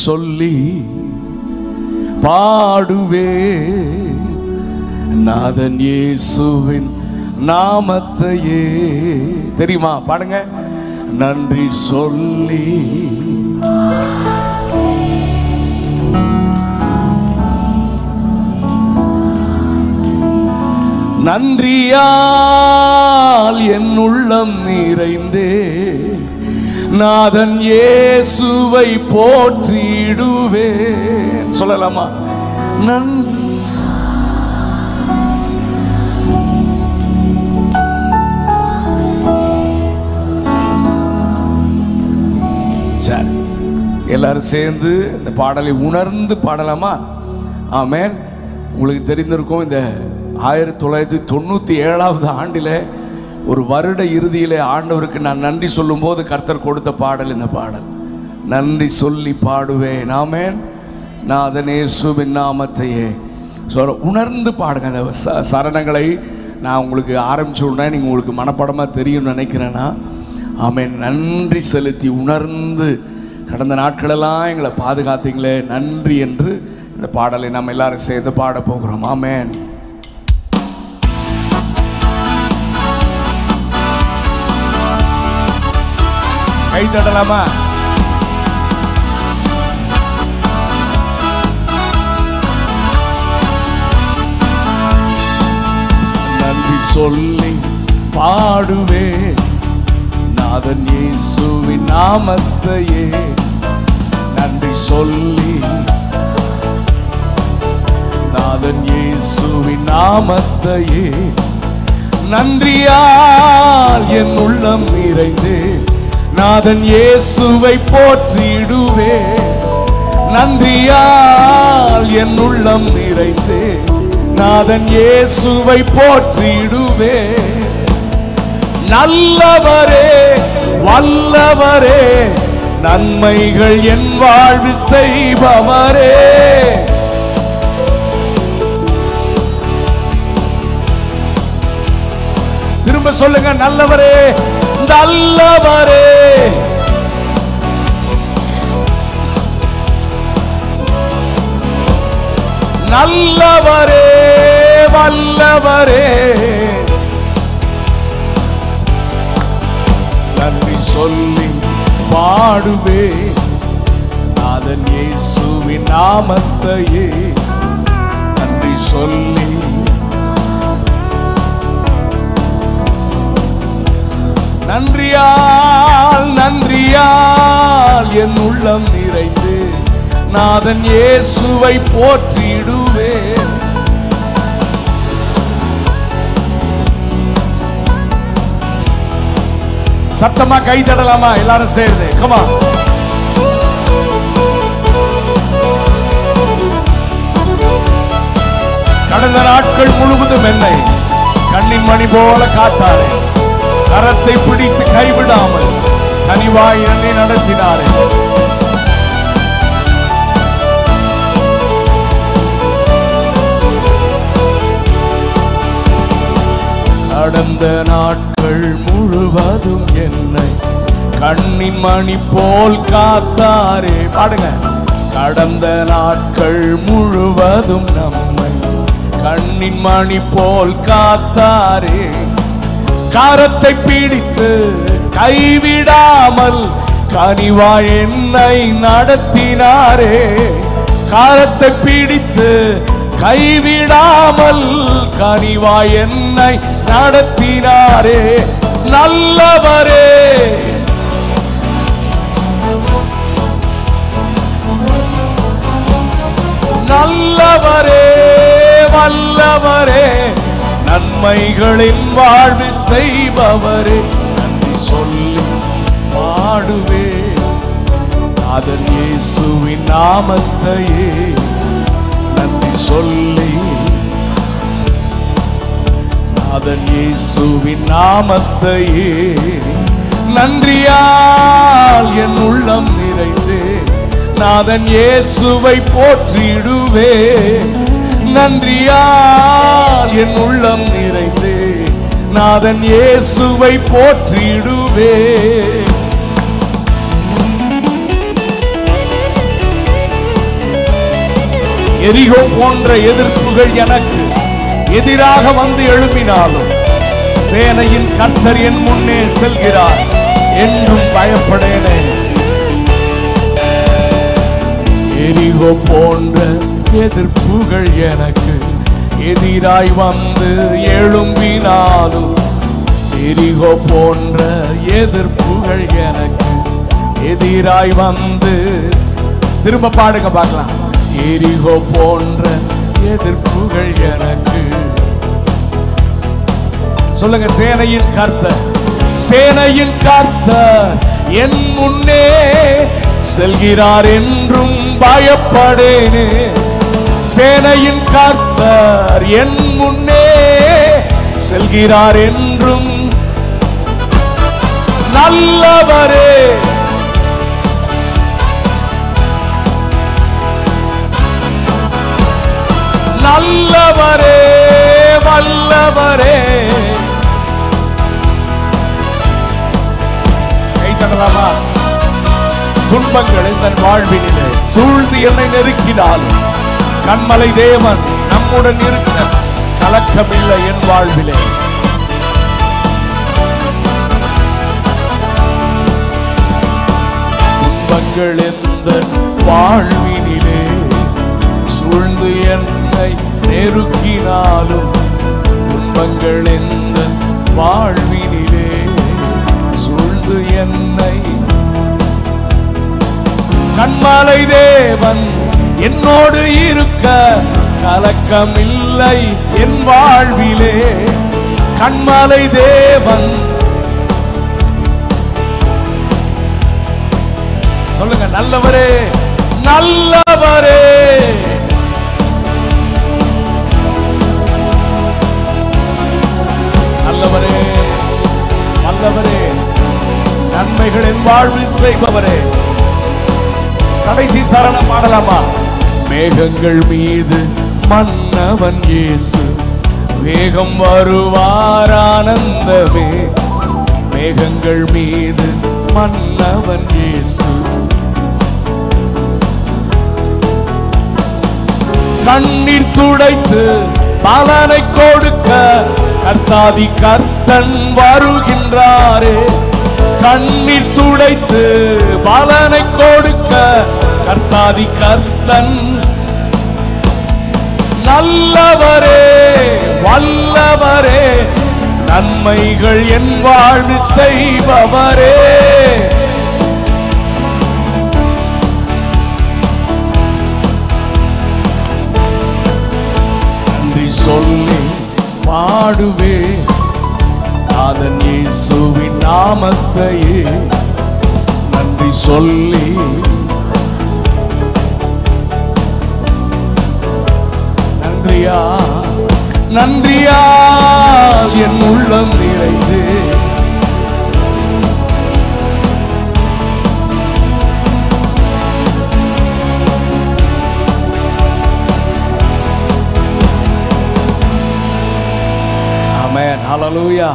சொல்லி பாடுவே நாதன் இயேசுவின் நாமத்தையே. தெரியுமா? பாடுங்க. நன்றி சொல்லி நன்றியால் என் உள்ளம் நிறைந்தே நாதன் இயேசுவை போற்றிடுவேன். சொல்லலாமா? சரி, எல்லாரும் சேர்ந்து இந்த பாடலை உணர்ந்து பாடலாமா? ஆமென். உங்களுக்கு தெரிந்திருக்கும், இந்த 1997 ஆண்டில் ஒரு வருட இறுதியில் ஆண்டவருக்கு நான் நன்றி சொல்லும் போது கர்த்தர் கொடுத்த பாடல் இந்த பாடல். நன்றி சொல்லி பாடுவேன். ஆமென். நாதன் இயேசுவின் நாமத்தையே. உணர்ந்து பாடுங்க. அந்த சரணங்களை நான் உங்களுக்கு ஆரம்பிச்சு விடுறேன், நீங்கள் உங்களுக்கு மனப்படமாக தெரியும்னு நினைக்கிறேன்னா. ஆமென். நன்றி செலுத்தி உணர்ந்து கடந்த நாட்களெல்லாம் எங்களை பாதுகாத்தீங்களே நன்றி என்று இந்த பாடலை நம்ம எல்லாரும் சேர்ந்து பாட போகிறோம். ஆமென். கை தட்டலாமா? நன்றி சொல்லி பாடுவே நாதன் இயேசுவின் நாமத்தையே. நன்றி சொல்லி நாதன் இயேசுவின் நாமத்தையே. நன்றியால் என் உள்ளம் நிறைந்தே நாதன் இயேசுவை போற்றிடுவே. நன்றியால் என் உள்ளம் நிறைந்தே நாதன் இயேசுவை போற்றிடுவே. நல்லவரே வல்லவரே நன்மைகள் என் வாழ்வில் செய்பவரே. திரும்ப சொல்லுங்க. நல்லவரே நல்லவரே நல்லவரே வல்லவரே. நன்றி சொல்லி பாடுவே நாதன் இயேசுவின் நாமத்தையே. நன்றி சொல்லி நன்றியால் நன்றியால் என் உள்ளம் நிறைந்து நாதன் இயேசுவை போற்றிடுவே. சத்தமா கை தட்டலாமா? எல்லாரும் சேர்ந்து கமா. கடந்த நாட்கள் முழுவதும் என்னை கண்ணின் மணி போல காத்தாரே. கரத்தை பிடித்து கைவிடாமல் கனிவாய் என்னை நடத்தினாரே. கடந்த நாட்கள் முழுவதும் என்னை கண்ணின் மணி போல் காத்தாரே. பாடுங்க. கடந்த நாட்கள் முழுவதும் நம்மை கண்ணின் மணி போல் காத்தாரே. கரத்தை பிடித்து கைவிடாமல் கனிவாய் என்னை நடத்தினாரே. கரத்தை பிடித்து கைவிடாமல் கனிவாய் என்னை நடத்தினாரே. நல்லவரே நல்லவரே வல்லவரே நன்மைகளின் வாழ்வு செய்பவரே. நன்றி சொல்லி பாடுவே நாதன் இயேசுவின் நாமத்தையே. நன்றி சொல்லி நாதன் இயேசுவின் நாமத்தையே. நன்றியால் என் உள்ளம் நிறைந்தே நாதன் இயேசுவை போற்றிடுவே. நன்றியால் என் உள்ளம் நிறைந்தே நாதன் இயேசுவை போற்றிடுவே. எரிகோ போன்ற எதிர்ப்புகள் எனக்கு எதிராக வந்து எழுப்பினாலும் சேனையின் கர்த்தர் என் முன்னே செல்கிறார், என்றும் பயப்படேனே. எரிகோ போன்ற எதிர்ப்புகள் எனக்கு எதிராய் வந்து எழும்பினாலும், எரிகோ போன்ற எதிர்ப்புகள் எனக்கு எதிராய் வந்து, திரும்ப பாடுங்க பார்க்கலாம். எரிகோ போன்ற எதிர்ப்புகள் எனக்கு, சொல்லுங்க. சேனையின் கர்த்தர், சேனையின் கர்த்தர் என் முன்னே செல்கிறார், என்றும் பயப்படேனே. சேனையின் கர்த்தர் என் முன்னே செல்கிறார், என்றும் நல்லவரே. நல்லவரே, வல்லவரே. கைத்தட்டலாமா? துன்பங்கள் தன் வாழ்வினிலே சூழ்ந்து என்னை நெருக்கினாலும் கண்மலை தேவன் நம்முடன் இருக்க கலக்கமில்லை என் வாழ்விலே. துன்பங்கள் எந்த வாழ்வினிலே சூழ்ந்து என்னை நெருக்கினாலும், துன்பங்கள் எந்த வாழ்வினிலே சூழ்ந்து என்னை, கண்மலை தேவன் என்னோடு இருக்க கலக்கமில்லை என் வாழ்விலே. கண்மலை தேவன், சொல்லுங்க. நல்லவரே, நல்லவரே. நல்லவரே, நல்லவரே. நன்மைகள் என் வாழ்வில் செய்பவரே. கடைசி சரணம் பாடலாமா? மேகங்கள் மீது மன்னவன் இயேசு, வேகம் வருவார் ஆனந்தமே. மேகங்கள் மீது மன்னவன் இயேசு, கண்ணீர் துடைத்து பலனை கொடுக்க கர்த்தாதி கர்த்தன் வருகின்றாரே. கண்ணீர் துடைத்து பலனை கொடுக்க கர்த்தாதி கர்த்தன், நல்லவரே, வல்லவரே. நன்மைகள் என் வாழ்வு செய்பவரே. நன்றி சொல்லி பாடுவே நாதன் இயேசுவின் நாமத்தையே. நன்றி சொல்லி நன்றியால் என் உள்ளம் நிறைந்து, ஆமென். ஹல்லேலூயா.